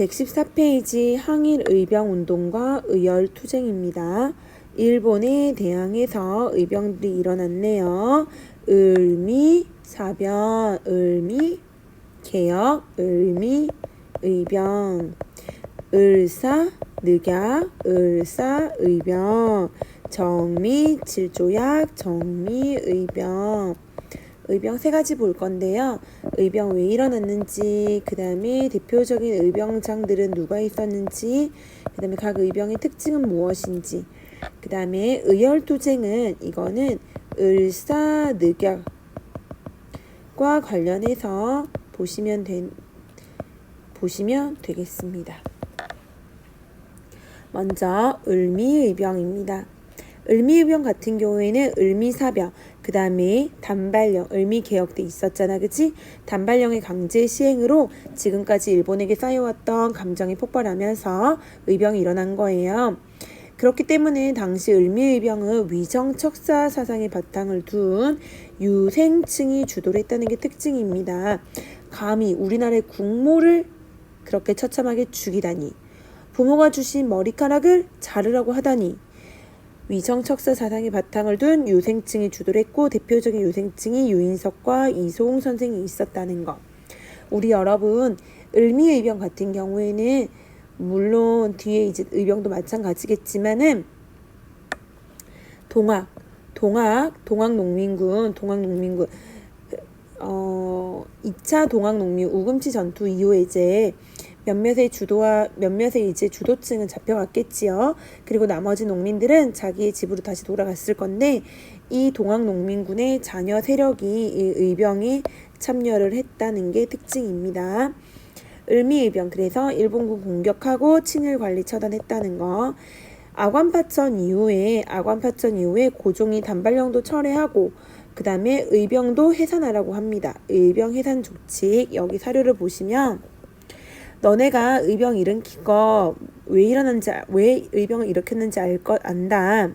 114페이지 항일의병운동과 의열투쟁입니다. 일본에 대항해서 의병들이 일어났네요. 을미, 사변, 을미, 개혁, 을미, 의병, 을사, 늑약, 을사, 의병, 정미, 칠조약, 정미, 의병. 의병 세 가지 볼 건데요. 의병 왜 일어났는지, 그 다음에 대표적인 의병장들은 누가 있었는지, 그 다음에 각 의병의 특징은 무엇인지, 그 다음에 의열투쟁은 이거는 을사늑약과 관련해서 보시면 되겠습니다. 먼저 을미의병입니다. 을미의병 같은 경우에는 을미사병, 그 다음에 단발령, 을미개혁 때 있었잖아, 그치? 단발령의 강제 시행으로 지금까지 일본에게 쌓여왔던 감정이 폭발하면서 의병이 일어난 거예요. 그렇기 때문에 당시 을미의병은 위정척사 사상의 바탕을 둔 유생층이 주도를 했다는 게 특징입니다. 감히 우리나라의 국모를 그렇게 처참하게 죽이다니, 부모가 주신 머리카락을 자르라고 하다니, 위정척사 사상의 바탕을 둔 유생층이 주도를 했고 대표적인 유생층이 유인석과 이소홍 선생이 있었다는 것. 우리 여러분, 을미의병 같은 경우에는 물론 뒤에 이제 의병도 마찬가지겠지만은 동학농민군 2차 동학농민 우금치 전투 이후에 이제 몇몇의 이제 주도층은 잡혀갔겠지요. 그리고 나머지 농민들은 자기의 집으로 다시 돌아갔을 건데, 이 동학농민군의 자녀 세력이 이 의병에 참여를 했다는 게 특징입니다. 을미의병, 그래서 일본군 공격하고 친일 관리 처단했다는 거. 아관파천 이후에 고종이 단발령도 철회하고 그 다음에 의병도 해산하라고 합니다. 의병 해산 조칙, 여기 사료를 보시면 너네가 의병 일으킨 거 왜 의병을 일으켰는지 안다.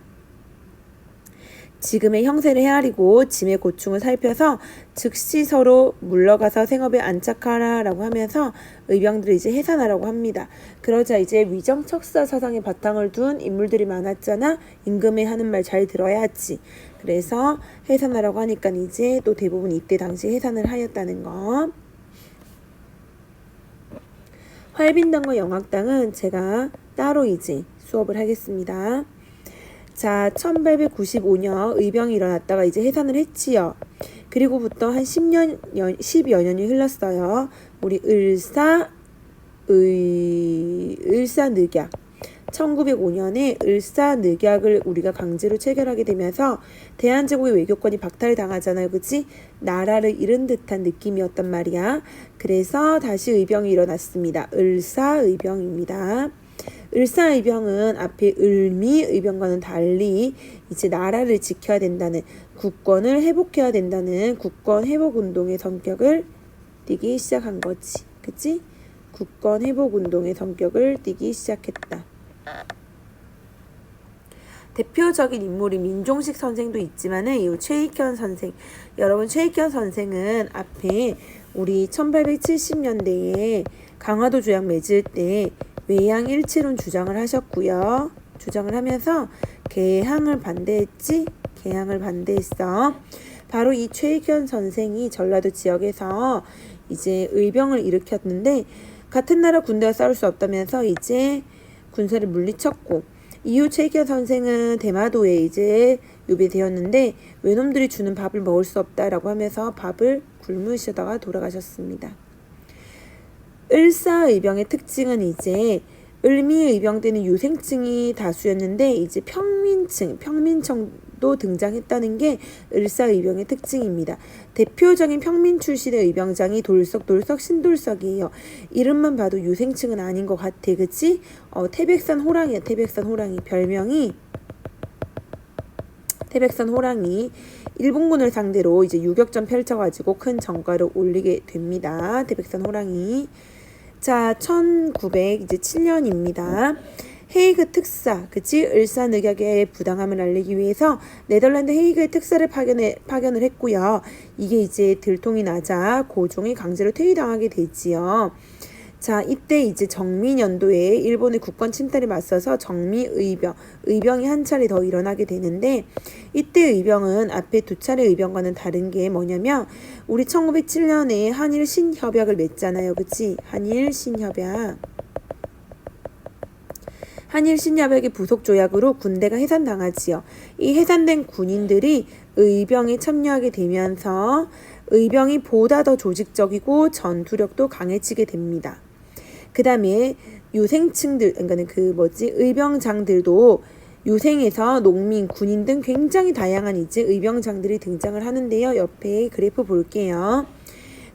지금의 형세를 헤아리고 짐의 고충을 살펴서 즉시 서로 물러가서 생업에 안착하라 라고 하면서 의병들을 이제 해산하라고 합니다. 그러자 이제 위정척사 사상의 바탕을 둔 인물들이 많았잖아. 임금이 하는 말 잘 들어야지. 그래서 해산하라고 하니까 이제 또 대부분 이때 당시 해산을 하였다는 거. 활빈당과 영학당은 제가 따로 이제 수업을 하겠습니다. 자, 1895년 의병이 일어났다가 이제 해산을 했지요. 그리고부터 한 10여 년이 흘렀어요. 우리 을사늑약. 1905년에 을사늑약을 우리가 강제로 체결하게 되면서 대한제국의 외교권이 박탈당하잖아요. 그치? 나라를 잃은 듯한 느낌이었단 말이야. 그래서 다시 의병이 일어났습니다. 을사의병입니다. 을사의병은 앞에 을미의병과는 달리 이제 나라를 지켜야 된다는, 국권을 회복해야 된다는 국권회복운동의 성격을 띠기 시작한 거지. 그치? 국권회복운동의 성격을 띠기 시작했다. 대표적인 인물이 민종식 선생도 있지만은 이 최익현 선생, 여러분 최익현 선생은 앞에 우리 1870년대에 강화도 조약 맺을 때 외양일치론 주장을 하셨고요. 주장을 하면서 개항을 반대했어. 바로 이 최익현 선생이 전라도 지역에서 이제 의병을 일으켰는데, 같은 나라 군대와 싸울 수 없다면서 이제 군사를 물리쳤고, 이후 최익현 선생은 대마도에 이제 유배되었는데 외놈들이 주는 밥을 먹을 수 없다라고 하면서 밥을 굶으시다가 돌아가셨습니다. 을사의병의 특징은 이제 을미의병 때는 유생층이 다수였는데 이제 평민청도 등장했다는 게 을사의병의 특징입니다. 대표적인 평민 출신의 의병장이 돌석돌석 신돌석이에요. 이름만 봐도 유생층은 아닌 것 같아, 그치? 태백산 호랑이야. 태백산 호랑이. 별명이 태백산 호랑이. 일본군을 상대로 이제 유격전 펼쳐가지고 큰 전과를 올리게 됩니다. 태백산 호랑이. 자, 1907년입니다. 헤이그 특사, 그치? 을사늑약의 부당함을 알리기 위해서 네덜란드 헤이그의 특사를 파견을 했고요. 이게 이제 들통이 나자 고종이 강제로 퇴위당하게 되지요. 자, 이때 이제 정민연도에 일본의 국권 침탈에 맞서서 의병이 한 차례 더 일어나게 되는데, 이때 의병은 앞에 두 차례 의병과는 다른 게 뭐냐면, 우리 1907년에 한일 신협약을 맺잖아요. 그치? 한일 신협약. 한일 신협약의 부속 조약으로 군대가 해산당하지요. 이 해산된 군인들이 의병에 참여하게 되면서 의병이 보다 더 조직적이고 전투력도 강해지게 됩니다. 그 다음에 유생층들, 그러니까 의병장들도 유생에서 농민, 군인 등 굉장히 다양한 이제 의병장들이 등장을 하는데요. 옆에 그래프 볼게요.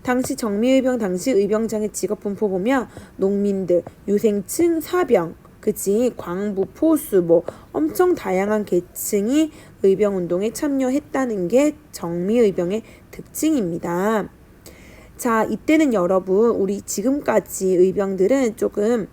당시 정미의병 당시 의병장의 직업 분포 보면 농민들, 유생층, 사병, 그치, 광부, 포수, 엄청 다양한 계층이 의병운동에 참여했다는 게 정미의병의 특징입니다. 자, 이때는 여러분, 우리 지금까지 의병들은 조금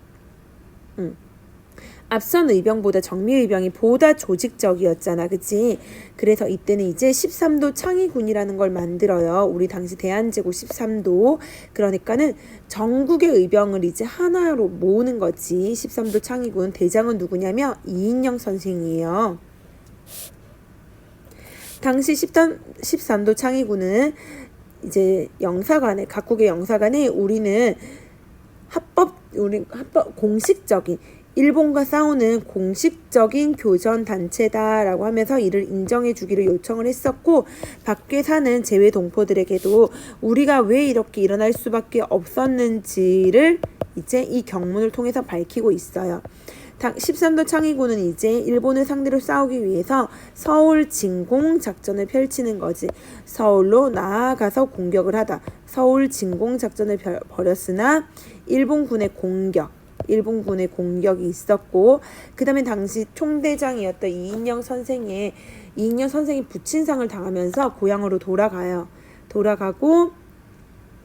앞선 의병보다 정미의병이 보다 조직적이었잖아. 그치? 그래서 이때는 이제 13도 창의군이라는 걸 만들어요. 우리 당시 대한제국 13도. 그러니까는 전국의 의병을 이제 하나로 모으는 거지. 13도 창의군. 대장은 누구냐면 이인영 선생이에요. 당시 13도 창의군은 이제 각국의 영사관에 우리 공식적인 일본과 싸우는 공식적인 교전 단체다라고 하면서 이를 인정해 주기를 요청을 했었고, 밖에 사는 재외 동포들에게도 우리가 왜 이렇게 일어날 수밖에 없었는지를 이제 이 경문을 통해서 밝히고 있어요. 13도 창의군은 이제 일본을 상대로 싸우기 위해서 서울 진공 작전을 펼치는 거지. 서울로 나아가서 공격을 하다. 서울 진공 작전을 벌였으나 일본군의 공격이 있었고, 그 다음에 당시 총대장이었던 이인영 선생이 부친상을 당하면서 고향으로 돌아가고,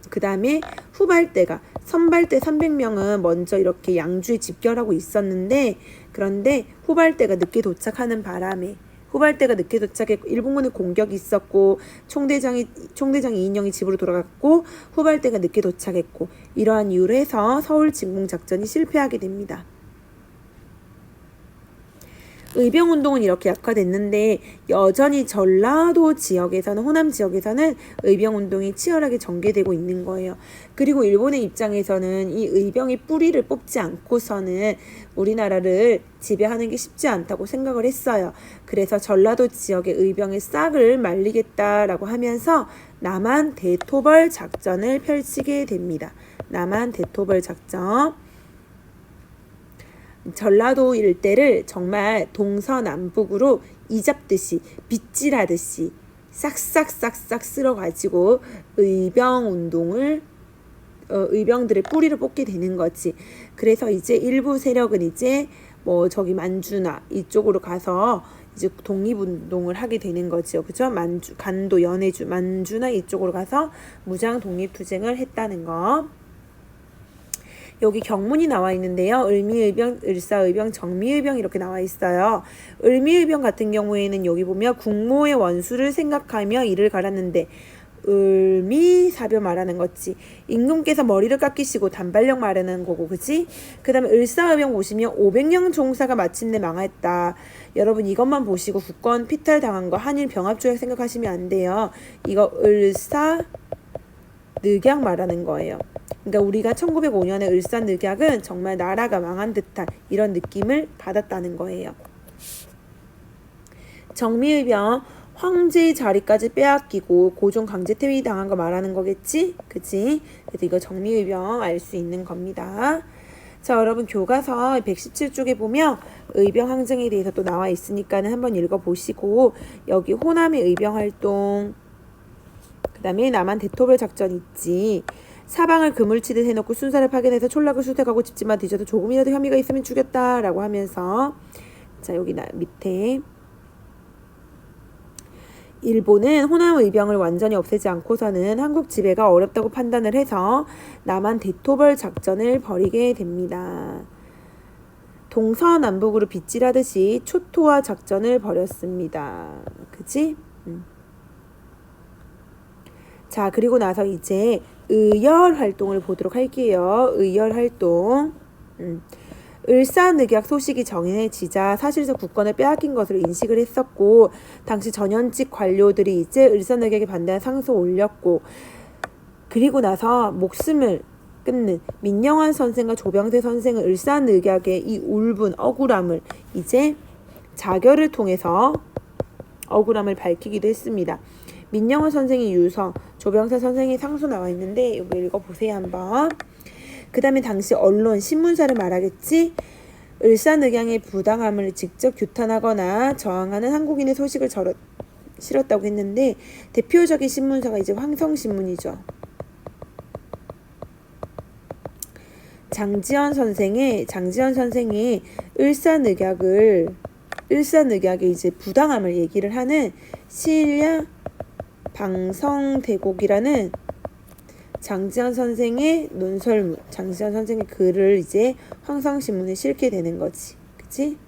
그 다음에 선발대 300명은 먼저 이렇게 양주에 집결하고 있었는데, 그런데 후발대가 늦게 도착했고 일본군의 공격이 있었고 총대장 이인영이 집으로 돌아갔고 후발대가 늦게 도착했고, 이러한 이유로 해서 서울 진공작전이 실패하게 됩니다. 의병운동은 이렇게 약화됐는데 여전히 전라도 지역에서는, 호남 지역에서는 의병운동이 치열하게 전개되고 있는 거예요. 그리고 일본의 입장에서는 이 의병의 뿌리를 뽑지 않고서는 우리나라를 지배하는 게 쉽지 않다고 생각을 했어요. 그래서 전라도 지역의 의병의 싹을 말리겠다라고 하면서 남한 대토벌 작전을 펼치게 됩니다. 남한 대토벌 작전. 전라도 일대를 정말 동서남북으로 이잡듯이 빗질하듯이 싹싹싹싹 쓸어가지고 의병들의 뿌리를 뽑게 되는 거지. 그래서 이제 일부 세력은 이제 저기 만주나 이쪽으로 가서 이제 독립운동을 하게 되는 거죠. 그죠? 간도, 연해주, 만주나 이쪽으로 가서 무장 독립투쟁을 했다는 거. 여기 경문이 나와 있는데요. 을미의병, 을사의병, 정미의병 이렇게 나와 있어요. 을미의병 같은 경우에는 여기 보면 국모의 원수를 생각하며 이를 갈았는데 을미사벼 말하는 거지. 임금께서 머리를 깎이시고 단발령 말하는 거고, 그치? 그 다음에 을사의병 보시면 500년 종사가 마침내 망했다. 여러분 이것만 보시고 국권 피탈 당한 거 한일 병합조약 생각하시면 안 돼요. 이거 을사늑약 말하는 거예요. 그러니까 우리가 1905년에 을사늑약은 정말 나라가 망한 듯한 이런 느낌을 받았다는 거예요. 정미의병 황제의 자리까지 빼앗기고 고종 강제 퇴위 당한 거 말하는 거겠지? 그치? 그래서 이거 정미의병 알 수 있는 겁니다. 자, 여러분 교과서 117쪽에 보면 의병 항쟁에 대해서 또 나와 있으니까 한번 읽어보시고, 여기 호남의 의병 활동, 그 다음에 남한 대토벌 작전 있지. 사방을 그물치듯 해놓고 순사를 파견해서 촌락을 수색하고 집집만 뒤져도 조금이라도 혐의가 있으면 죽였다라고 하면서, 자 여기 밑에 일본은 호남 의병을 완전히 없애지 않고서는 한국 지배가 어렵다고 판단을 해서 남한 대토벌 작전을 벌이게 됩니다. 동서남북으로 빗질하듯이 초토화 작전을 벌였습니다. 그치? 자, 그리고 나서 이제 의열 활동을 보도록 할게요. 의열 활동. 을사늑약 소식이 정해지자 사실상 국권을 빼앗긴 것으로 인식을 했었고, 당시 전현직 관료들이 이제 을사늑약에 반대한 상소 올렸고, 그리고 나서 목숨을 끊는 민영환 선생과 조병세 선생은 을사늑약의 이 울분, 억울함을 이제 자결을 통해서 억울함을 밝히기도 했습니다. 민영환 선생의 유서, 조병세 선생의 상소 나와 있는데 이거 읽어보세요 한번. 그 다음에 당시 언론, 신문사를 말하겠지. 을사늑약의 부당함을 직접 규탄하거나 저항하는 한국인의 소식을 실었다고 했는데 대표적인 신문사가 이제 황성신문이죠. 장지현 선생의 을사늑약의 이제 부당함을 얘기를 하는 시일야 방성대곡이라는 장지현 선생의 논설문, 장지현 선생의 글을 이제 황성신문에 실게 되는 거지. 그치?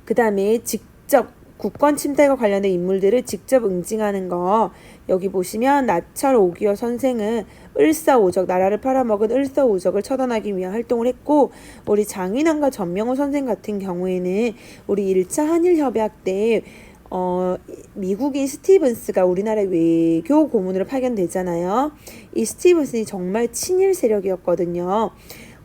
그 다음에 직접 국권 침탈과 관련된 인물들을 직접 응징하는 거. 여기 보시면 나철 오기호 선생은 을사오적, 나라를 팔아먹은 을사오적을 처단하기 위한 활동을 했고, 우리 장인환과 전명호 선생 같은 경우에는 우리 1차 한일협약 때 미국인 스티븐스가 우리나라 외교 고문으로 파견되잖아요. 이 스티븐스는 정말 친일 세력이었거든요.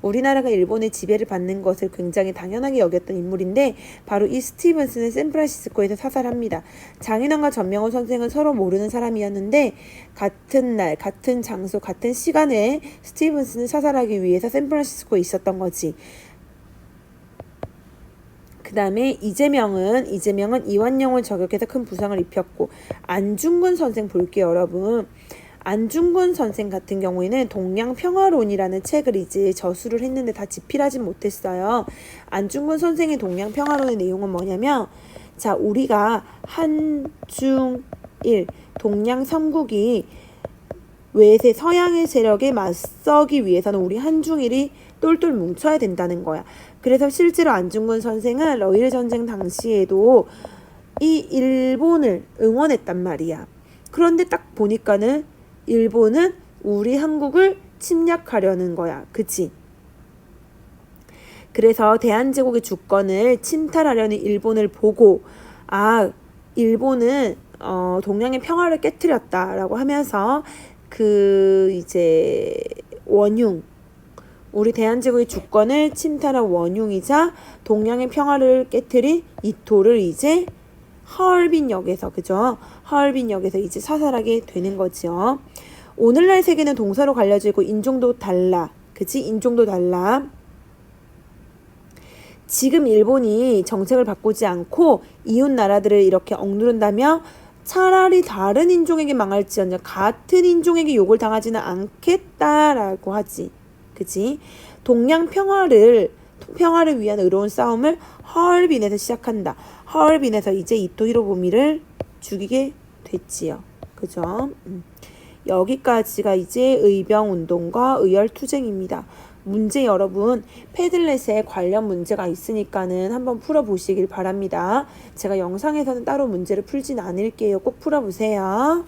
우리나라가 일본의 지배를 받는 것을 굉장히 당연하게 여겼던 인물인데 바로 이 스티븐스는 샌프란시스코에서 사살합니다. 장인환과 전명호 선생은 서로 모르는 사람이었는데 같은 날, 같은 장소, 같은 시간에 스티븐스는 사살하기 위해서 샌프란시스코에 있었던 거지. 그 다음에 이재명은 이완용을 저격해서 큰 부상을 입혔고, 안중근 선생 볼게요 여러분. 안중근 선생 같은 경우에는 동양평화론이라는 책을 이제 저술을 했는데 다 집필하진 못했어요. 안중근 선생의 동양평화론의 내용은 뭐냐면, 자, 우리가 한중일 동양 삼국이 외세 서양의 세력에 맞서기 위해서는 우리 한중일이 똘똘 뭉쳐야 된다는 거야. 그래서 실제로 안중근 선생은 러일 전쟁 당시에도 이 일본을 응원했단 말이야. 그런데 딱 보니까는 일본은 우리 한국을 침략하려는 거야. 그치? 그래서 대한제국의 주권을 침탈하려는 일본을 보고, 일본은 동양의 평화를 깨뜨렸다라고 하면서 이제 원흉, 우리 대한제국의 주권을 침탈한 원흉이자 동양의 평화를 깨뜨린 이토를 이제 하얼빈역에서, 그죠? 하얼빈역에서 이제 사살하게 되는 거죠. 오늘날 세계는 동서로 갈려져 있고 인종도 달라. 그치? 인종도 달라. 지금 일본이 정책을 바꾸지 않고 이웃 나라들을 이렇게 억누른다면 차라리 다른 인종에게 망할지언정 같은 인종에게 욕을 당하지는 않겠다라고 하지. 그치? 동양 평화를 위한 의로운 싸움을 하얼빈에서 시작한다. 하얼빈에서 이제 이토 히로부미를 죽이게 됐지요. 그죠? 여기까지가 이제 의병운동과 의열투쟁입니다. 문제 여러분, 패들렛에 관련 문제가 있으니까는 한번 풀어보시길 바랍니다. 제가 영상에서는 따로 문제를 풀진 않을게요. 꼭 풀어보세요.